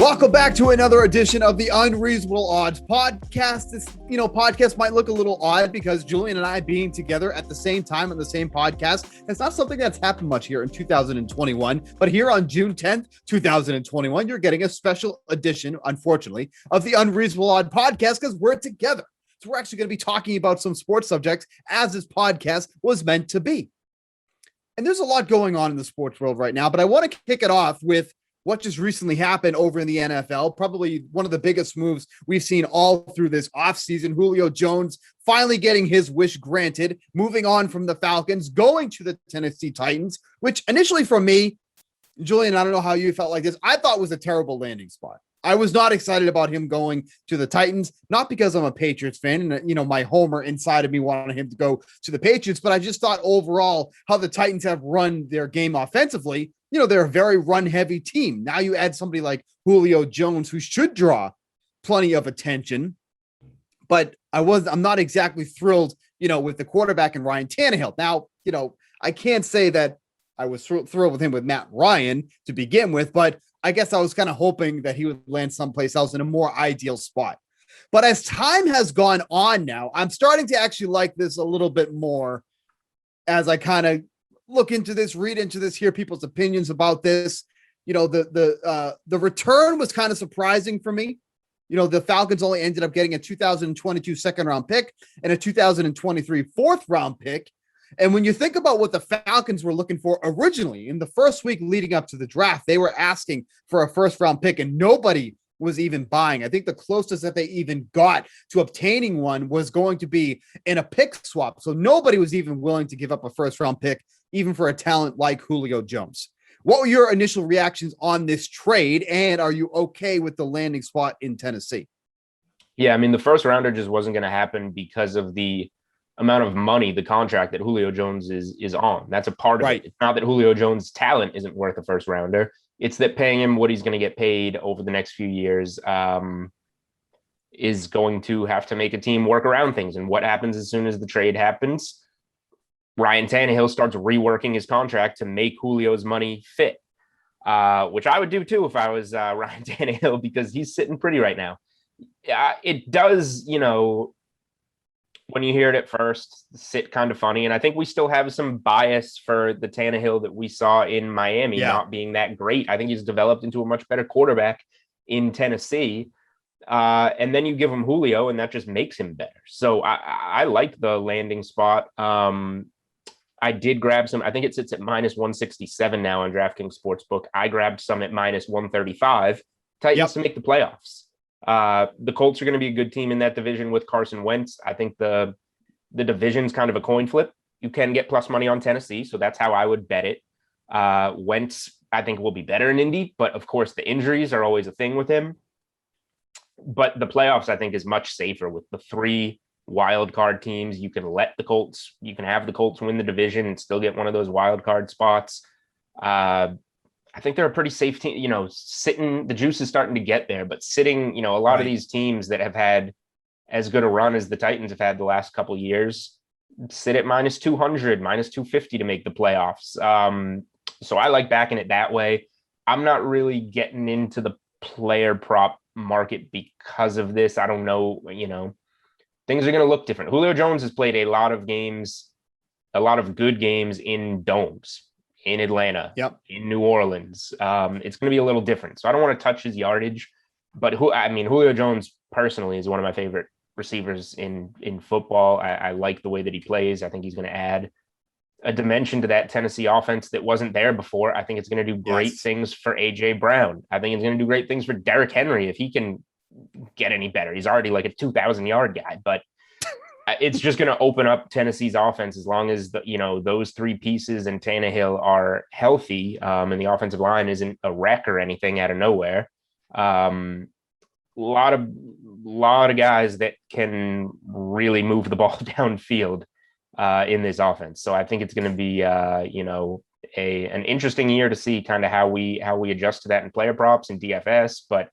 Welcome back to another edition of the Unreasonable Odds podcast. This, podcast might look a little odd because Julian and I being together at the same time on the same podcast. It's not something that's happened much here in 2021, but here on June 10th, 2021, you're getting a special edition, unfortunately, of the Unreasonable Odds podcast because we're together. So we're actually going to be talking about some sports subjects as this podcast was meant to be. And there's a lot going on in the sports world right now, but I want to kick it off with what just recently happened over in the NFL, probably one of the biggest moves we've seen all through this offseason. Julio Jones finally getting his wish granted, moving on from the Falcons, going to the Tennessee Titans, which initially for me, Julian, I don't know how you felt like this, I thought was a terrible landing spot. I was not excited about him going to the Titans, not because I'm a Patriots fan and, my homer inside of me wanted him to go to the Patriots, but I just thought overall how the Titans have run their game offensively. They're a very run-heavy team. Now you add somebody like Julio Jones, who should draw plenty of attention, but I'm not exactly thrilled, with the quarterback and Ryan Tannehill. Now, I can't say that I was thrilled with him with Matt Ryan to begin with, but I guess I was kind of hoping that he would land someplace else in a more ideal spot. But as time has gone on now, I'm starting to actually like this a little bit more as I kind of look into this, read into this, hear people's opinions about this. The return was kind of surprising for me. The Falcons only ended up getting a 2022 second round pick and a 2023 fourth round pick. And when you think about what the Falcons were looking for originally in the first week leading up to the draft, they were asking for a first round pick and nobody was even buying. I think the closest that they even got to obtaining one was going to be in a pick swap. So nobody was even willing to give up a first round pick, even for a talent like Julio Jones. What were your initial reactions on this trade? And are you okay with the landing spot in Tennessee? Yeah, I mean, the first rounder just wasn't going to happen because of the amount of money, the contract that Julio Jones is on. That's a part of it. It's not that Julio Jones' talent isn't worth a first rounder. It's that paying him what he's going to get paid over the next few years is going to have to make a team work around things. And what happens as soon as the trade happens? Ryan Tannehill starts reworking his contract to make Julio's money fit, which I would do too if I was Ryan Tannehill, because he's sitting pretty right now. It does, when you hear it at first, sit kind of funny. And I think we still have some bias for the Tannehill that we saw in Miami not being that great. I think he's developed into a much better quarterback in Tennessee. And then you give him Julio and that just makes him better. So I like the landing spot. I did grab some. I think it sits at minus 167 now on DraftKings Sportsbook. I grabbed some at minus 135. Titans to make the playoffs. The Colts are going to be a good team in that division with Carson Wentz. I think the division's kind of a coin flip. You can get plus money on Tennessee, so that's how I would bet it. Wentz, I think, will be better in Indy, but of course the injuries are always a thing with him. But the playoffs, I think, is much safer with the three wild card teams. You can have the Colts win the division and still get one of those wild card spots. I think they're a pretty safe team, the juice is starting to get there, but sitting, a lot of these teams that have had as good a run as the Titans have had the last couple of years sit at minus 200, minus 250 to make the playoffs. So I like backing it that way. I'm not really getting into the player prop market because of this. I don't know, things are going to look different. Julio Jones has played a lot of good games in domes. In Atlanta, in New Orleans. It's going to be a little different. So I don't want to touch his yardage, but Julio Jones personally is one of my favorite receivers in football. I like the way that he plays. I think he's going to add a dimension to that Tennessee offense that wasn't there before. I think it's going to do great things for A.J. Brown. I think it's going to do great things for Derrick Henry if he can get any better. He's already like a 2,000-yard guy, but it's just going to open up Tennessee's offense as long as those three pieces and Tannehill are healthy, and the offensive line isn't a wreck or anything out of nowhere. A lot of guys that can really move the ball downfield in this offense. So I think it's going to be an interesting year to see kind of how we adjust to that in player props and DFS, but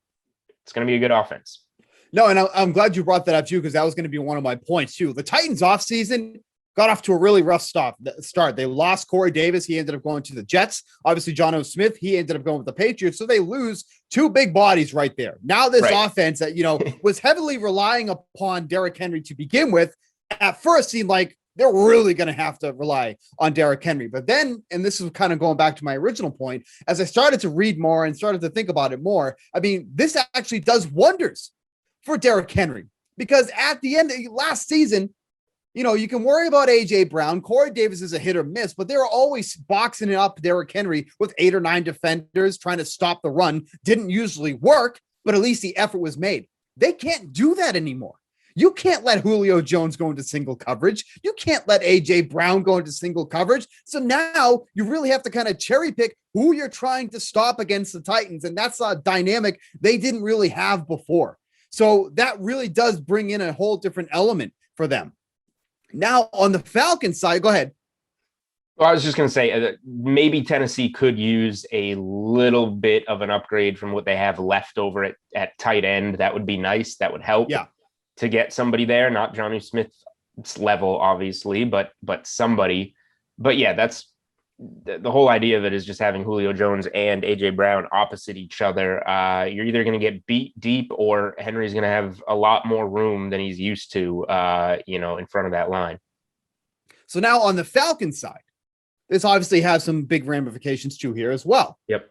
it's going to be a good offense. No, and I'm glad you brought that up too, because that was going to be one of my points too. The Titans offseason, got off to a really rough start. They lost Corey Davis. He ended up going to the Jets. Obviously, John O. Smith, he ended up going with the Patriots. So they lose two big bodies right there. Now this offense that, was heavily relying upon Derrick Henry to begin with, at first seemed like they're really going to have to rely on Derrick Henry. But then, and this is kind of going back to my original point, as I started to read more and started to think about it more, I mean, this actually does wonders for Derrick Henry, because at the end of last season, you can worry about A.J. Brown. Corey Davis is a hit or miss, but they're always boxing it up Derrick Henry with 8 or 9 defenders trying to stop the run. Didn't usually work, but at least the effort was made. They can't do that anymore. You can't let Julio Jones go into single coverage. You can't let A.J. Brown go into single coverage. So now you really have to kind of cherry pick who you're trying to stop against the Titans, and that's a dynamic they didn't really have before. So that really does bring in a whole different element for them. Now, on the Falcons side, go ahead. Well, I was just going to say maybe Tennessee could use a little bit of an upgrade from what they have left over at tight end. That would be nice. That would help to get somebody there, not Johnny Smith's level, obviously, but somebody. But yeah, that's the whole idea of it, is just having Julio Jones and A.J. Brown opposite each other. You're either going to get beat deep, or Henry's going to have a lot more room than he's used to, in front of that line. So now on the Falcons side, this obviously has some big ramifications too here as well. Yep.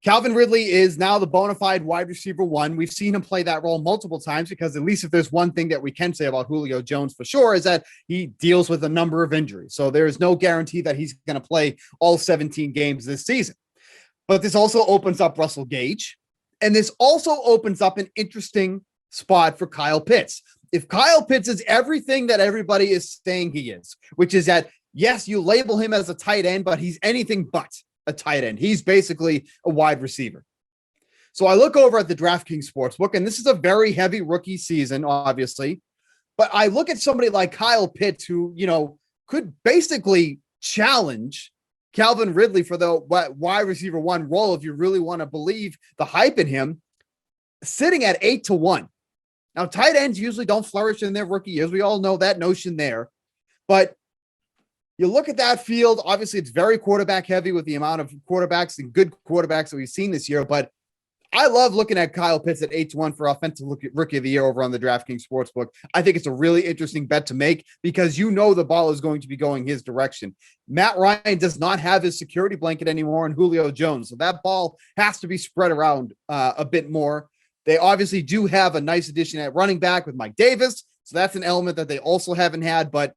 Calvin Ridley is now the bona fide wide receiver 1. We've seen him play that role multiple times, because at least if there's one thing that we can say about Julio Jones for sure, is that he deals with a number of injuries. So there is no guarantee that he's going to play all 17 games this season. But this also opens up Russell Gage. And this also opens up an interesting spot for Kyle Pitts. If Kyle Pitts is everything that everybody is saying he is, which is that, yes, you label him as a tight end, but he's anything but a tight end. He's basically a wide receiver. So I look over at the DraftKings Sportsbook, and this is a very heavy rookie season, obviously. But I look at somebody like Kyle Pitts, who, could basically challenge Calvin Ridley for the wide receiver 1 role, if you really want to believe the hype in him, sitting at 8-1. Now, tight ends usually don't flourish in their rookie years. We all know that notion there. But you look at that field, obviously it's very quarterback heavy with the amount of quarterbacks and good quarterbacks that we've seen this year. But I love looking at Kyle Pitts at 8-1 for offensive rookie of the year over on the DraftKings Sportsbook. I think it's a really interesting bet to make, because the ball is going to be going his direction. Matt Ryan does not have his security blanket anymore in Julio Jones. So that ball has to be spread around a bit more. They obviously do have a nice addition at running back with Mike Davis. So that's an element that they also haven't had. But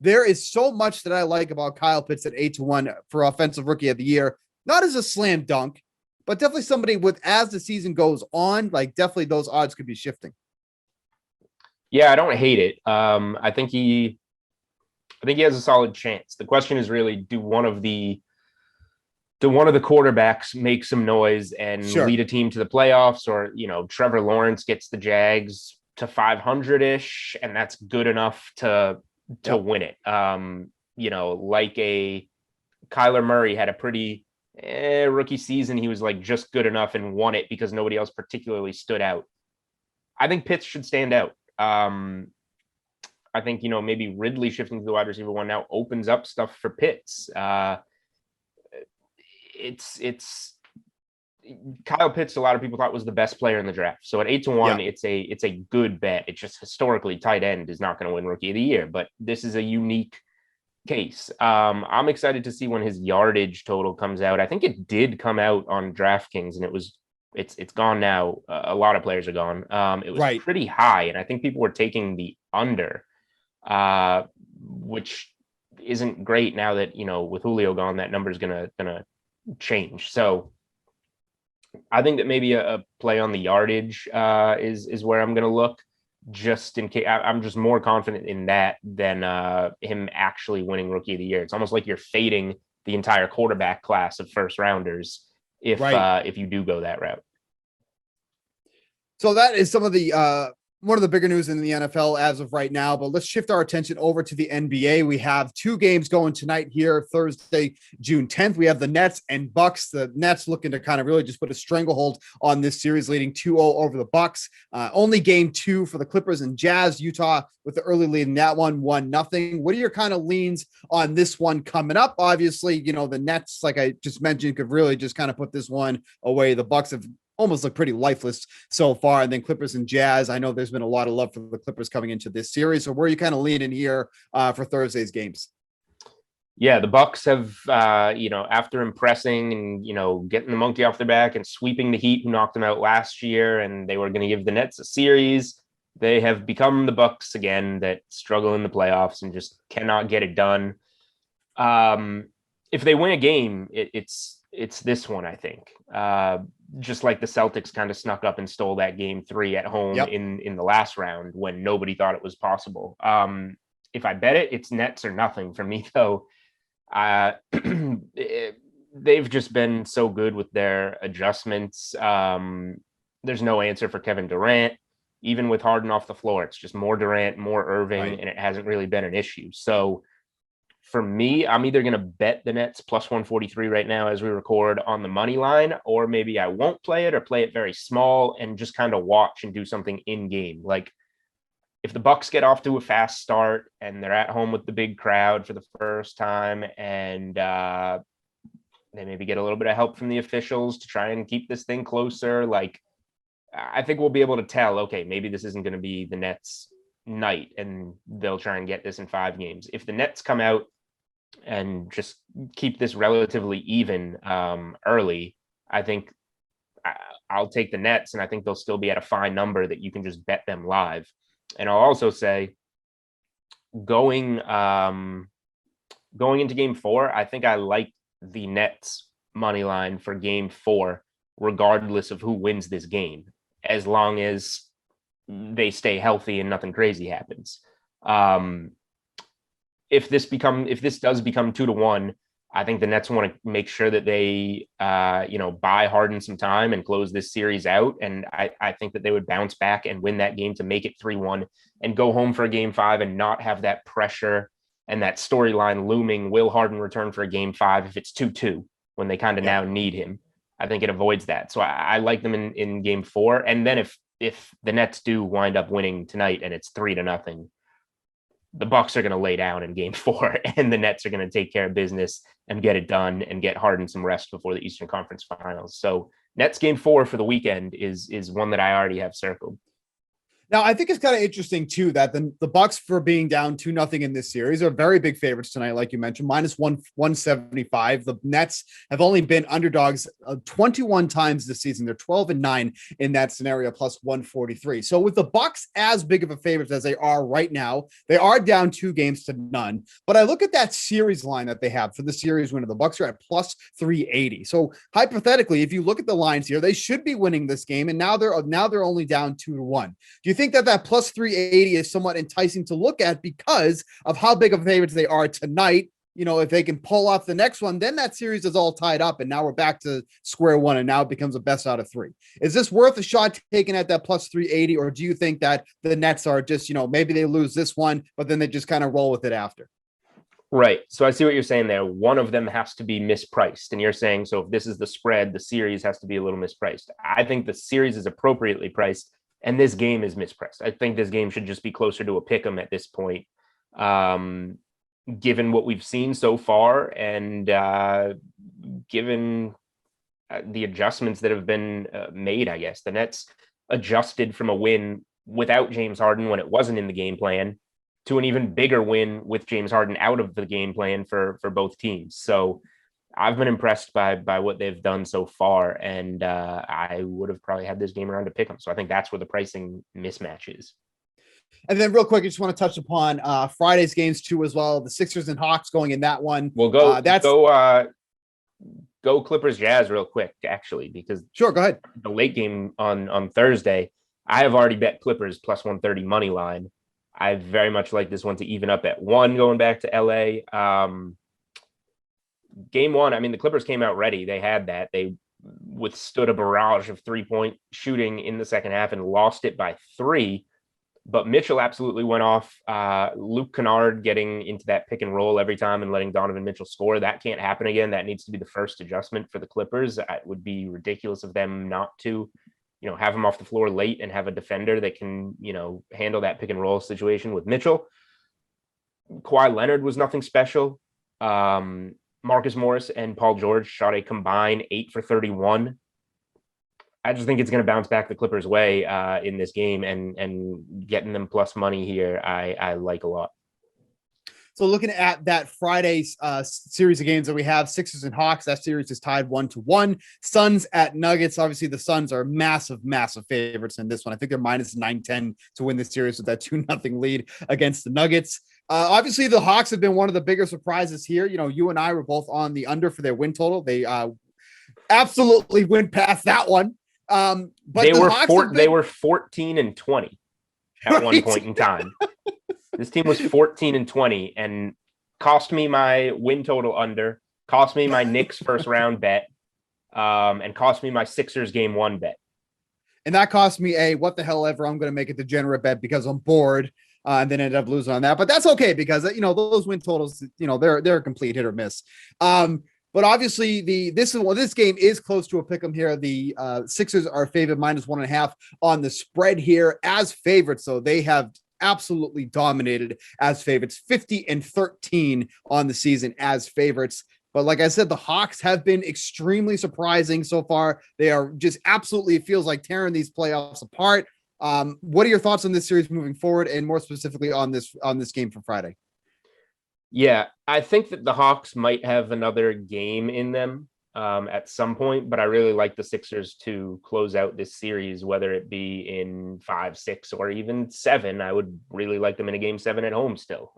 there is so much that I like about Kyle Pitts at 8-1 for offensive rookie of the year. Not as a slam dunk, but definitely somebody as the season goes on, definitely those odds could be shifting. Yeah, I don't hate it. I think he has a solid chance. The question is really, do one of the quarterbacks make some noise and lead a team to the playoffs, or, Trevor Lawrence gets the Jags to 500-ish, and that's good enough to win it. Like a Kyler Murray had a pretty rookie season. He was just good enough and won it because nobody else particularly stood out. I think Pitts should stand out. I think, maybe Ridley shifting to the wide receiver 1 now opens up stuff for Pitts. It's Kyle Pitts, a lot of people thought was the best player in the draft. So at 8-1, it's a good bet. It's just historically tight end is not going to win rookie of the year, but this is a unique case. I'm excited to see when his yardage total comes out. I think it did come out on DraftKings, and it's gone now. A lot of players are gone. It was pretty high, and I think people were taking the under, which isn't great now that, with Julio gone, that number is gonna change. So I think that maybe a play on the yardage is where I'm going to look, just in case. I'm just more confident in that than him actually winning rookie of the year. It's almost like you're fading the entire quarterback class of first rounders if you do go that route. So that is some of the one of the bigger news in the NFL as of right now, but let's shift our attention over to the NBA. We have two games going tonight here, Thursday, June 10th. We have the Nets and Bucks. The Nets looking to kind of really just put a stranglehold on this series, leading 2-0 over the Bucks. Only game two for the Clippers and Jazz. Utah with the early lead in that one, 1-0. What are your kind of leans on this one coming up? Obviously, the Nets, like I just mentioned, could really just kind of put this one away. The Bucks have almost look pretty lifeless so far. And then Clippers and Jazz. I know there's been a lot of love for the Clippers coming into this series. So where are you kind of leaning here for Thursday's games? Yeah, the Bucks have, after impressing and, getting the monkey off their back and sweeping the Heat, who knocked them out last year, and they were going to give the Nets a series. They have become the Bucks again that struggle in the playoffs and just cannot get it done. If they win a game, it's this one, I think. Just like the Celtics kind of snuck up and stole that game 3 at home in the last round when nobody thought it was possible. If I bet it, it's Nets or nothing for me, though. They've just been so good with their adjustments. There's no answer for Kevin Durant. Even with Harden off the floor, it's just more Durant, more Irving, and it hasn't really been an issue. So for me, I'm either going to bet the Nets plus 143 right now as we record on the money line, or maybe I won't play it or play it very small and just kind of watch and do something in game. Like if the Bucks get off to a fast start and they're at home with the big crowd for the first time and they maybe get a little bit of help from the officials to try and keep this thing closer, like I think we'll be able to tell, okay, maybe this isn't going to be the Nets night and they'll try and get this in 5 games. If the Nets come out and just keep this relatively even early, I think I'll take the Nets, and I think they'll still be at a fine number that you can just bet them live. And I'll also say going into game 4, I think I like the Nets money line for game 4, regardless of who wins this game, as long as they stay healthy and nothing crazy happens. If this does become 2-1, I think the Nets want to make sure that they, buy Harden some time and close this series out. And I think that they would bounce back and win that game to make it 3-1 and go home for a game 5 and not have that pressure and that storyline looming. Will Harden return for a game 5 if it's 2-2 when they kind of now need him? I think it avoids that. So I like them in game 4. And then if the Nets do wind up winning tonight and it's 3-0, the Bucks are going to lay down in game 4 and the Nets are going to take care of business and get it done and get Harden some rest before the Eastern Conference Finals. So Nets game 4 for the weekend is one that I already have circled. Now, I think it's kind of interesting, too, that the Bucks, for being down 2-0 in this series, are very big favorites tonight, like you mentioned, minus 175. The Nets have only been underdogs 21 times this season. They're 12-9 in that scenario, plus 143. So with the Bucks as big of a favorite as they are right now, they are down 2-0. But I look at that series line that they have for the series winner. The Bucks are at plus 380. So hypothetically, if you look at the lines here, they should be winning this game, and now they're only down 2-1. Do you think that plus 380 is somewhat enticing to look at because of how big of favorites they are tonight? If they can pull off the next one, then that series is all tied up and now we're back to square one and now it becomes a best out of 3. Is this worth a shot taken at that plus 380, or do you think that the Nets are just, maybe they lose this one, but then they just kind of roll with it after? Right. So I see what you're saying there. One of them has to be mispriced. And you're saying, so if this is the spread, the series has to be a little mispriced. I think the series is appropriately priced and this game is mispriced. I think this game should just be closer to a pick 'em at this point, given what we've seen so far and given the adjustments that have been made, I guess. The Nets adjusted from a win without James Harden when it wasn't in the game plan to an even bigger win with James Harden out of the game plan for both teams. So I've been impressed by what they've done so far, and I would have probably had this game around to pick them. So I think that's where the pricing mismatch is. And then real quick, I just want to touch upon Friday's games too as well. The Sixers and Hawks going in that one. We'll go Clippers Jazz real quick, actually, because sure, go ahead. The late game on Thursday, I have already bet Clippers plus 130 money line. I very much like this one to even up at 1 going back to LA. Game 1, I mean, the Clippers came out ready. They had that. They withstood a barrage of 3-point shooting in the second half and lost it by 3. But Mitchell absolutely went off. Luke Kennard getting into that pick and roll every time and letting Donovan Mitchell score. That can't happen again. That needs to be the first adjustment for the Clippers. It would be ridiculous of them not to, have him off the floor late and have a defender that can, handle that pick and roll situation with Mitchell. Kawhi Leonard was nothing special. Marcus Morris and Paul George shot a combined 8 for 31. I just think it's going to bounce back the Clippers' way in this game, and getting them plus money here, I like a lot. So looking at that Friday's series of games that we have, Sixers and Hawks, that series is tied 1-1. Suns at Nuggets. Obviously, the Suns are massive, massive favorites in this one. I think they're minus 910 to win this series with that 2-0 lead against the Nuggets. Obviously, the Hawks have been one of the bigger surprises here. You and I were both on the under for their win total. They absolutely went past that one. But they were 14-20 at one point in time. This team was 14-20 and cost me my win total under, cost me my Knicks first round bet, and cost me my Sixers game 1 bet. And that cost me a what the hell ever. I'm going to make a degenerate bet because I'm bored, and then ended up losing on that. But that's okay because those win totals, they're a complete hit or miss. But obviously, this game is close to a pick 'em here. The Sixers are favored minus 1.5 on the spread here as favorites. So they have absolutely dominated as favorites, 50-13 on the season as favorites. But like I said, the Hawks have been extremely surprising so far. They are just absolutely, it feels like tearing these playoffs apart. What are your thoughts on this series moving forward, and more specifically on this game for Friday? Yeah, I think that the Hawks might have another game in them at some point, but I really like the Sixers to close out this series, whether it be in 5, 6, or even 7. I would really like them in a game 7 at home still.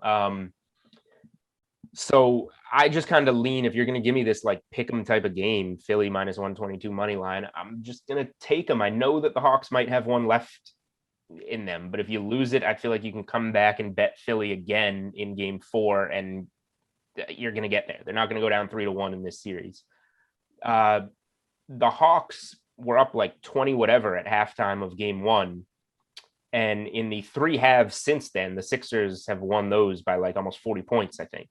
So I just kind of lean, if you're going to give me this like pick 'em type of game, Philly minus 122 money line, I'm just going to take them. I know that the Hawks might have one left in them, but if you lose it, I feel like you can come back and bet Philly again in game 4, and you're going to get there. They're not going to go down 3-1 in this series. The Hawks were up like 20 whatever at halftime of game 1, and in the 3 halves since then, the Sixers have won those by like almost 40 points, I think.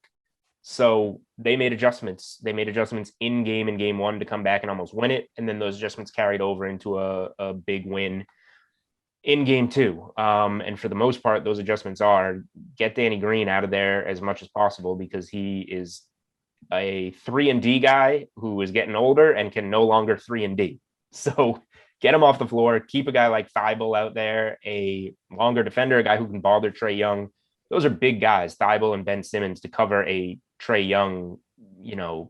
So they made adjustments. They made adjustments in game 1 to come back and almost win it, and then those adjustments carried over into a big win in game 2. And for the most part, those adjustments are get Danny Green out of there as much as possible, because he is a 3-and-D guy who is getting older and can no longer 3-and-D. So get him off the floor, keep a guy like Thibault out there, a longer defender, a guy who can bother Trae Young. Those are big guys, Thibault and Ben Simmons, to cover a Trae Young,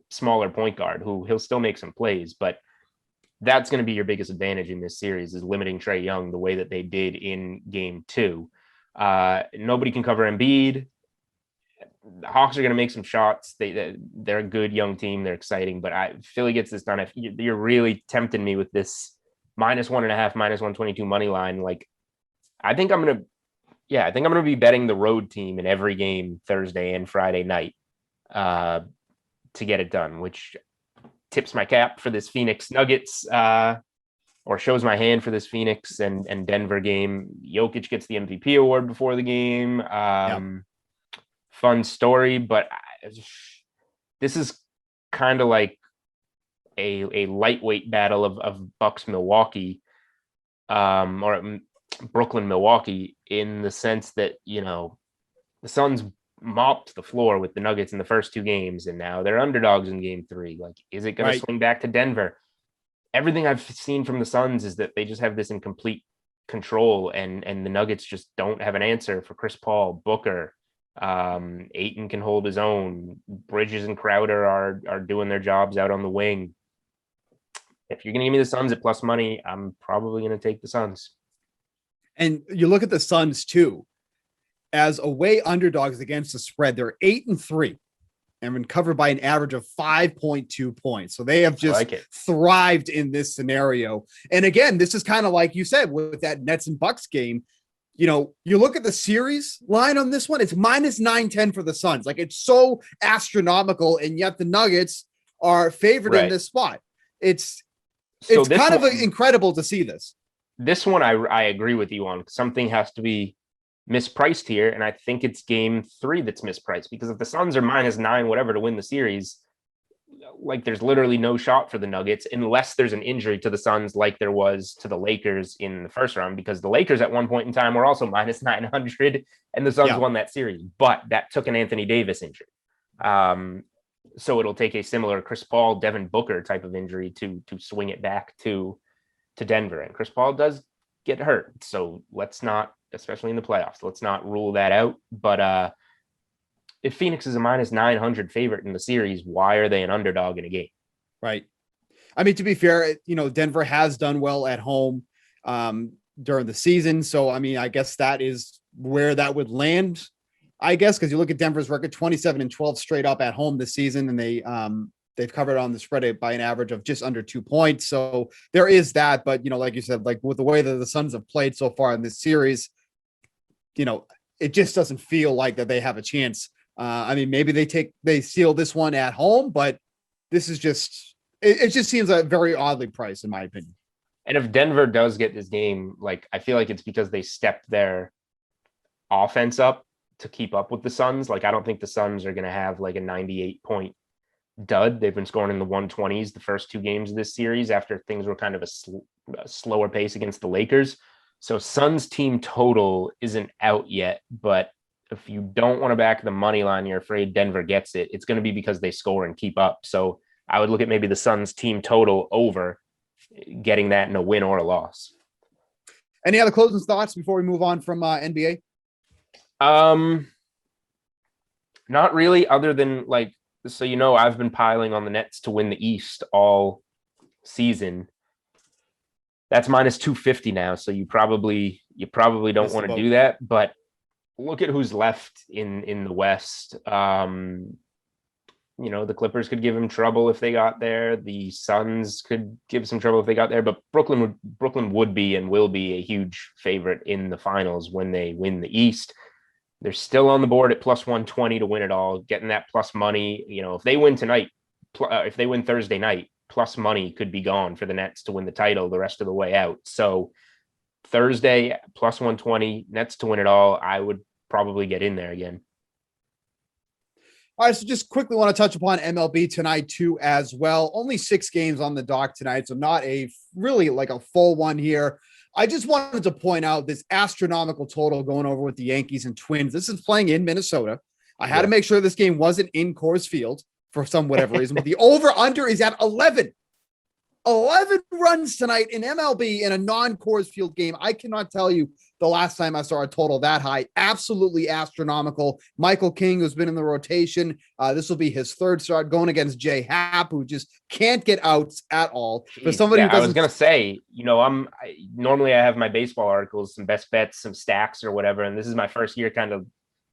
smaller point guard who he'll still make some plays, but that's going to be your biggest advantage in this series, is limiting Trae Young the way that they did in game 2. Nobody can cover Embiid. The Hawks are going to make some shots. They're a good young team. They're exciting, but Philly gets this done. If you're really tempting me with this minus 1.5, minus 122 money line, like I think I'm going to be betting the road team in every game Thursday and Friday night to get it done, which tips my cap for this Phoenix Nuggets or shows my hand for this Phoenix and Denver game. Jokic gets the MVP award before the game. Fun story, but this is kind of like a lightweight battle of Bucks Milwaukee or Brooklyn Milwaukee, in the sense that the Suns mopped the floor with the Nuggets in the first 2 games, and now they're underdogs in game 3. Like, is it going to swing back to Denver? Everything I've seen from the Suns is that they just have this in complete control, and the Nuggets just don't have an answer for Chris Paul, Booker. Ayton can hold his own. Bridges and Crowder are doing their jobs out on the wing. If you're going to give me the Suns at plus money, I'm probably going to take the Suns. And you look at the Suns too, as away underdogs against the spread. They're 8-3 and been covered by an average of 5.2 points. So they have just thrived in this scenario. And again, this is kind of like you said with that Nets and Bucks game. You look at the series line on this one, it's minus 910 for the Suns. Like, it's so astronomical, and yet the Nuggets are favored in this spot. It's kind of incredible to see this. This one, I agree with you on. Something has to be mispriced here. And I think it's game 3 that's mispriced, because if the Suns are -9, whatever, to win the series, like there's literally no shot for the Nuggets unless there's an injury to the Suns, like there was to the Lakers in the first round, because the Lakers at one point in time were also -900 and the Suns won that series, but that took an Anthony Davis injury. So it'll take a similar Chris Paul, Devin Booker type of injury to swing it back to Denver. And Chris Paul does get hurt. So let's not, especially in the playoffs, let's not rule that out. But if Phoenix is a -900 favorite in the series, why are they an underdog in a game? Right. I mean, to be fair, Denver has done well at home during the season. So, I mean, I guess that is where that would land, I guess, because you look at Denver's record, 27-12 straight up at home this season, and they've covered on the spread by an average of just under 2 points. So there is that. But, like you said, like with the way that the Suns have played so far in this series, it just doesn't feel like that they have a chance. I mean, maybe they seal this one at home, but this is just, it just seems like very oddly priced, in my opinion. And if Denver does get this game, like, I feel like it's because they stepped their offense up to keep up with the Suns. Like, I don't think the Suns are going to have like a 98-point dud. They've been scoring in the 120s the first 2 games of this series after things were kind of a slower pace against the Lakers. So Suns team total isn't out yet, but if you don't want to back the money line, you're afraid Denver gets it, it's going to be because they score and keep up. So I would look at maybe the Suns team total over, getting that in a win or a loss. Any other closing thoughts before we move on from NBA? Not really, other than like, so, I've been piling on the Nets to win the East all season. That's -250 now. So you probably don't want to do that, but look at who's left in the West. The Clippers could give him trouble if they got there. The Suns could give some trouble if they got there, but Brooklyn would be and will be a huge favorite in the finals when they win the East. They're still on the board at +120 to win it all, getting that plus money. If they win tonight, if they win Thursday night, plus money could be gone for the Nets to win the title the rest of the way out. So Thursday, +120, Nets to win it all. I would probably get in there again. All right, so just quickly want to touch upon MLB tonight too as well. Only 6 games on the dock tonight, so not a really like a full one here. I just wanted to point out this astronomical total going over with the Yankees and Twins. This is playing in Minnesota. I had to make sure this game wasn't in Coors Field for some whatever reason, but the over-under is at 11. 11 runs tonight in MLB in a non-Coors Field game. I cannot tell you the last time I saw a total that high. Absolutely astronomical. Michael King, who's been in the rotation, this will be his 3rd start going against Jay Happ, who just can't get outs at all. For somebody who doesn't, I was gonna say, normally I have my baseball articles, some best bets, some stacks or whatever, and this is my first year kind of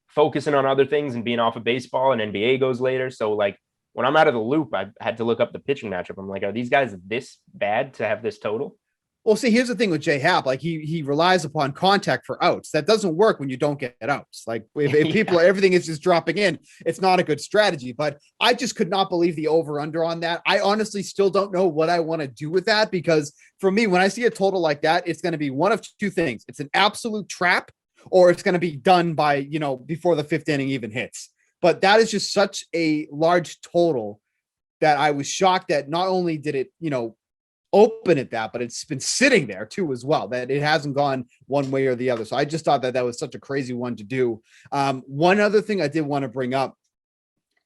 focusing on other things and being off of baseball, and NBA goes later. So like, when I'm out of the loop, I had to look up the pitching matchup. I'm like, are these guys this bad to have this total? Well, see, here's the thing with Jay Happ. Like he relies upon contact for outs. That doesn't work when you don't get outs. Like if people, everything is just dropping in, it's not a good strategy. But I just could not believe the over under on that. I honestly still don't know what I want to do with that, because for me, when I see a total like that, it's going to be one of 2 things. It's an absolute trap, or it's going to be done by, before the 5th inning even hits. But that is just such a large total that I was shocked that not only did it, open at that, but it's been sitting there too as well, that it hasn't gone one way or the other. So I just thought that was such a crazy one to do. One other thing I did want to bring up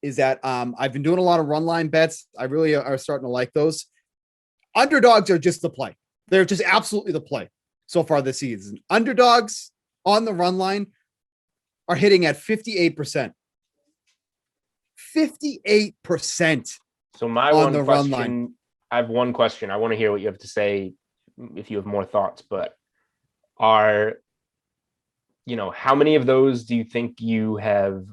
is that I've been doing a lot of run line bets. I really are starting to like those. Underdogs are just the play. They're just absolutely the play so far this season. Underdogs on the run line are hitting at 58%. 58%. So my one question, I have one question. I want to hear what you have to say if you have more thoughts, but how many of those do you think you have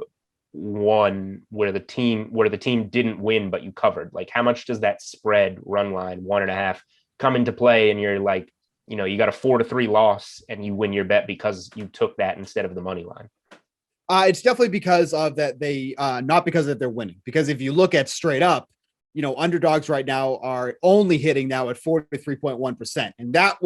won where the team didn't win, but you covered? Like, how much does that spread run line 1.5 come into play? And you're like, you got a 4-3 loss and you win your bet because you took that instead of the money line. It's definitely because of that. Not because that they're winning, because if you look at straight up, underdogs right now are only hitting now at 43.1%. And that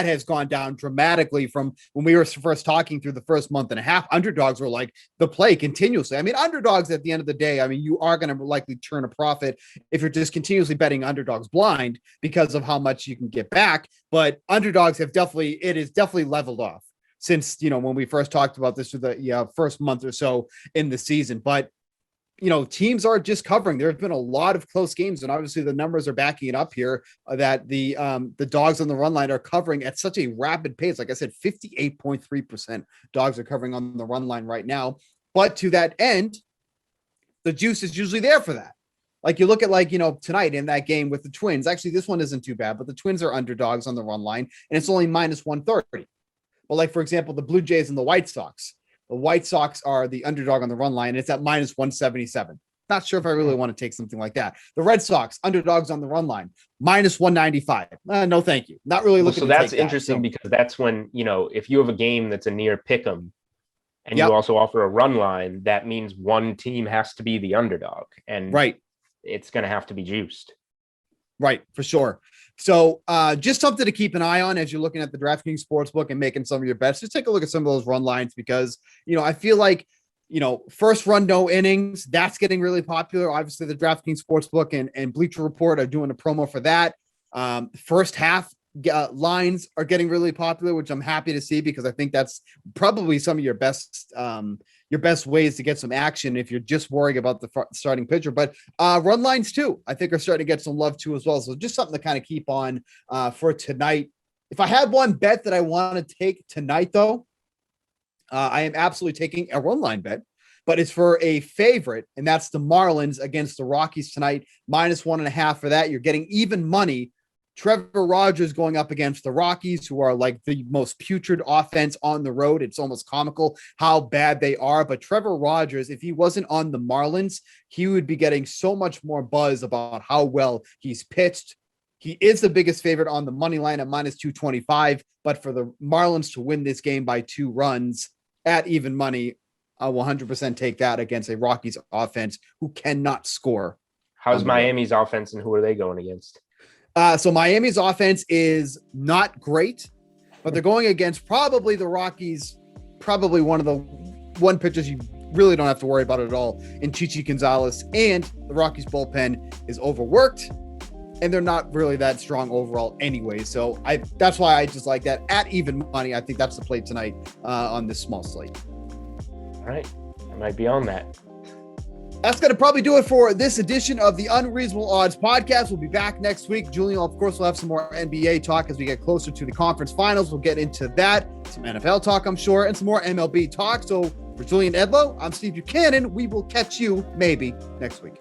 has gone down dramatically from when we were first talking through the first month and a half. Underdogs were like the play continuously. I mean, underdogs at the end of the day, I mean, you are going to likely turn a profit if you're just continuously betting underdogs blind because of how much you can get back. But underdogs it is definitely leveled off since, when we first talked about this for the first month or so in the season. But teams are just covering. There have been a lot of close games, and obviously the numbers are backing it up here that the dogs on the run line are covering at such a rapid pace. Like I said, 58.3% dogs are covering on the run line right now. But to that end, the juice is usually there for that. Like you look at tonight in that game with the Twins. Actually, this one isn't too bad, but the Twins are underdogs on the run line, and it's only minus 130. But like, for example, the Blue Jays and the White Sox. The White Sox are the underdog on the run line. And it's at minus 177. Not sure if I really want to take something like that. The Red Sox, underdogs on the run line, minus 195. No, thank you. Not really looking. So that's interesting because that's when, if you have a game that's a near pick 'em and you also offer a run line, that means one team has to be the underdog. And it's going to have to be juiced. Right, for sure. So just something to keep an eye on as you're looking at the DraftKings Sportsbook and making some of your bets. Just take a look at some of those run lines because, I feel like, first run, no innings, that's getting really popular. Obviously, the DraftKings Sportsbook and Bleacher Report are doing a promo for that. First half lines are getting really popular, which I'm happy to see because I think that's probably some of your best ways to get some action if you're just worrying about the starting pitcher. But run lines too, I think are starting to get some love too as well. So just something to kind of keep on for tonight. If I had one bet that I want to take tonight, though, I am absolutely taking a run line bet, but it's for a favorite, and that's the Marlins against the Rockies tonight, minus 1.5 for that. You're getting even money. Trevor Rogers going up against the Rockies, who are like the most putrid offense on the road. It's almost comical how bad they are. But Trevor Rogers, if he wasn't on the Marlins, he would be getting so much more buzz about how well he's pitched. He is the biggest favorite on the money line at minus 225. But for the Marlins to win this game by 2 runs at even money, I will 100% take that against a Rockies offense who cannot score. How's Miami's offense and who are they going against? So Miami's offense is not great, but they're going against probably the Rockies, probably one pitchers you really don't have to worry about it at all in Chichi Gonzalez, and the Rockies bullpen is overworked and they're not really that strong overall anyway. So that's why I just like that at even money. I think that's the play tonight on this small slate. All right. I might be on that. That's going to probably do it for this edition of the Unreasonable Odds podcast. We'll be back next week. Julian, of course, will have some more NBA talk as we get closer to the conference finals. We'll get into that, some NFL talk, I'm sure, and some more MLB talk. So for Julian Edlow, I'm Steve Buchanan. We will catch you maybe next week.